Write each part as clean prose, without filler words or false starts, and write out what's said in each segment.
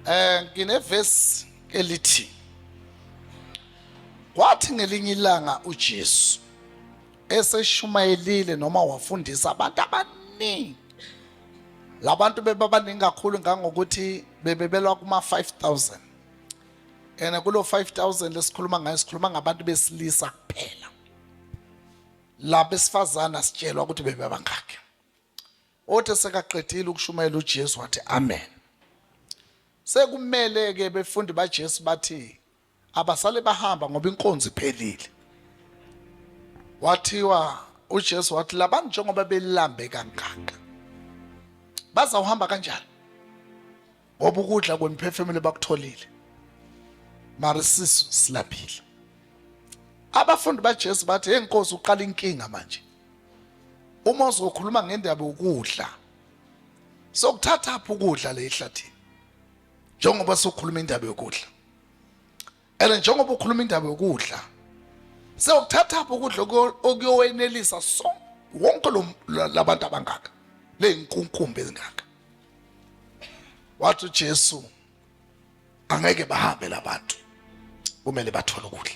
Nginevesi elithi kwathi ngelinye ilanga uJesu eseshumayelile noma wafundisa abantu abaningi. Labantu bebabaningi kakhulu ngangokuthi bebebelwa kuma 5000. Kulo 5000 lesikhuluma ngayo sikhuluma ngabantu besilisa kuphela. Laba besifazana sitshelwa ukuthi bebebangakhe. Othe sekaqedile ukushumayela uJesu wathi amen. Sekumele ke befundi baJesu bathi abasale bahamba ngoba inkonzo iphelile. Wathiwa uJesu wathi labantu njengoba belambe kangaka bazawuhamba kanjani? Ngoba ukudla kwemphefumulo bakutholile. Mara sisu silambile. Abafundi baJesu bathi enkosi uqala inkinga manje. Uma uzokhuluma ngendaba ukudla sokuthatha apha ukudla le ehlathini. Njengoba sokhuluma indaba yokudla. Njengoba ukhuluma indaba yokudla sokuthatha apha ukudla okuyowenelisa wonke labantu abangaka. Le inkunkumbe ezingaka. Wathi uJesu angeke bahambe labantu. Kumele bathole ukudla.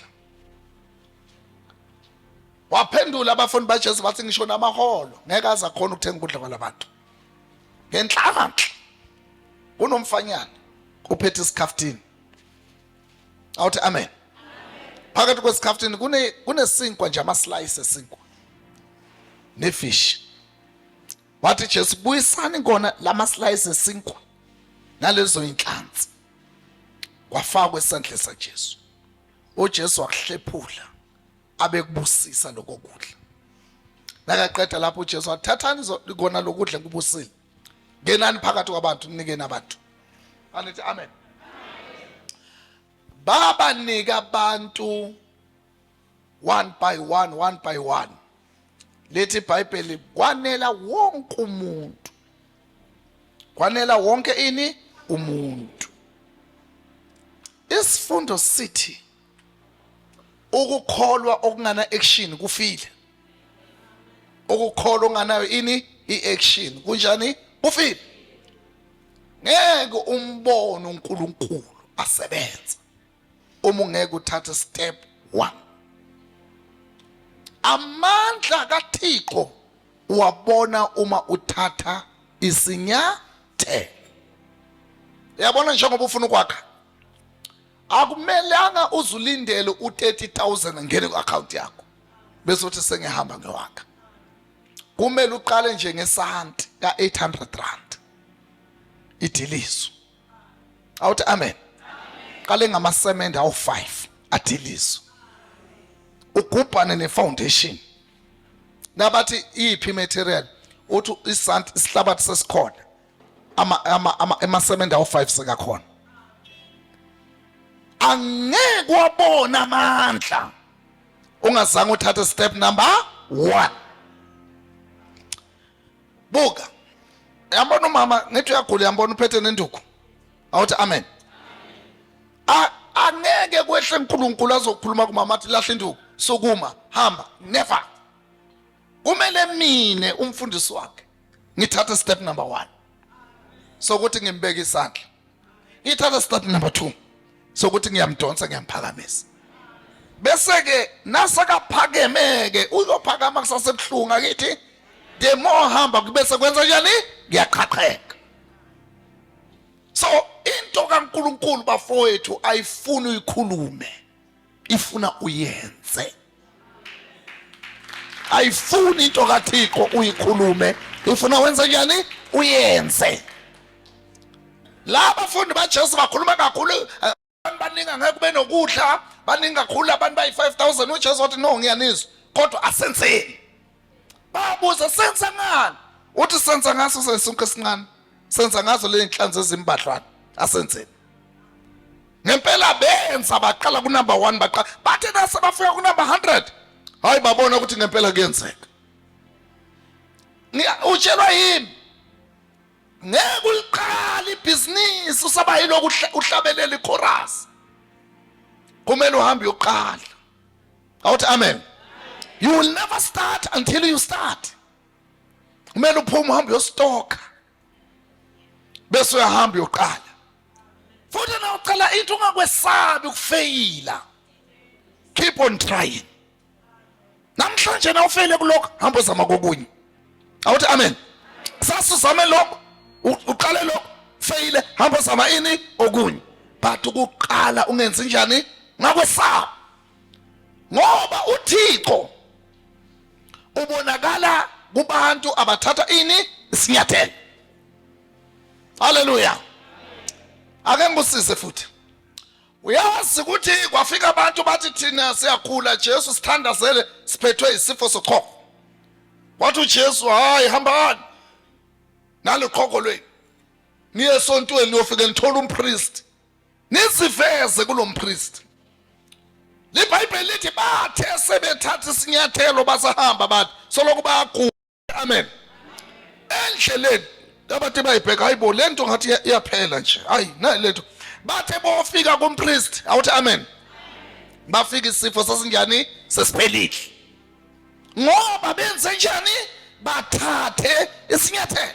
Waphendula abafundi baJesu bathi ngisho namaholo ngeke aza khona ukuthenga ukudla kwalabantu. Ngenhlanhla kunomfanyana uphethe isikhaftini. Awuthi amen. Phakathi kwesikhaftini kunesinkwa nje ama-slice esinkwa nefish. Wathi Jesu buyisani ngona lama-slice esinkwa nalezo inhlanzi. Kwafakwa esandleni saJesu. uJesu wakuhlephula abekubusisa lokho kudla. Nakaqeda lapho uJesu wathi thathani kona lokudla kubusile. Ngenani phakathi kwabantu ninikeni abantu. Anithi amen. Babanika abantu one by one. Lethi iBhayibheli kwanela wonke umuntu. Kwanela wonke ini umuntu. Isifundo sithi ukukholwa okungana action kufile. Ukukholwa onganayo ini i-action kunjani kufile. Ngeke umbono uNkulunkulu asebenza uma ungeke uthathe step 1. Amandla kaThixo uwabona uma uthatha isinyathelo. Uyabona njengoba ufuna ukwakha. Akumelanga uzulindele u30,000 ngene ku-account yakho bese uthi sengihamba ngewakha. Kumele uqale nje ngesanti ka800 rand. Idiliso. Awuthi amen. Qale ngamasemende awu5 adiliso. Ugubhane nefoundation. Nabathi iphi material uthi isanti isihlabathi sesikhona. Amasemende awu5 sekakhona. Angeke wabona amandla ungazange uthathe step number 1. Buka. Yambona umama ngithi uyagula yambona uphethe nenduku. Awuthi amen. Angeke kwehle uNkulunkulu azokukhuluma kumama athi lahla induku sokuma hamba never. Kumele mine umfundisi wakhe ngithathe step number 1 sokuthi ngimbeke isandla. Ngithatha step number 2 sokuthi ngiyamdonsa ngiyamphakamisa. Bese ke nasakaphakemeke uzophakama kusasebuhlungu akithi the more hamba kubese kwenza njani ngiyaqhaqheka. So into kaNkulunkulu bafowethu ayifuni uyikhulume ifuna uyenze. Ayifuni into kaThixo uyikhulume ifuna wenza njani uyenze. La bafundi baJesu bakhuluma kakhulu abantu baningi ngeke kube nokudla baningi kakhulu abantu bayi5000 uJesu wathi no ngiyanizwa kodwa asenzeni. Babuza senza ngani? Uthi senza ngaso sesonke esincane. Senza ngazo le inhlanzi ezimbadlwana asenzeni. Ngempela benza baqala ku number 1 baqala bathe nase bafika ku number 100. Hayi babona ukuthi ngempela kuyenzeka. Utshelwa yini? Ngeke uliqala ibhizinisi usaba yiloko uhlabelela ichorus. Kumele uhambe uyoqala. Awuthi amen. You will never start until you start. Kumele uphuma uhambe uyostocka. Bese uyahamba uyoqala. into ungakwesabi ukufeyila. Keep on trying. Namhlanje na ufeyile kulokho, hamba uzama kokunye. Awuthi amen. Sasuzame lokho, uqale lokho, feyile, hamba uzama ini okunye. But ukuqala ungenzi njani? Ngakwesaba. Ngoba uThixo ubonakala kubantu abathatha ini isinyathelo. Hallelujah. Ake ngusise futhi. Uyazi ukuthi kwafika abantu bathi thina siyakhula Jesu sithandazele siphethwe isifo soqhoko. Wathi uJesu hayi hambani naloqhoko lwenu. Niye esontweni niyofika nithola umpriest. Nisiveze kulompriest. LiBhayibheli lithi bathe sebethatha isinyathelo basahamba bathi soloko bayaqhuba. Amen. Endleleni abathi bayibheka hayibo lento ngathi iyaphela nje. Hayi nayi letho. Bathe bofika kumpriest. Awuthi amen. Bafika isifo sasinjani sesiphelile. Ngoba benze njani? Bathathe isinyathelo.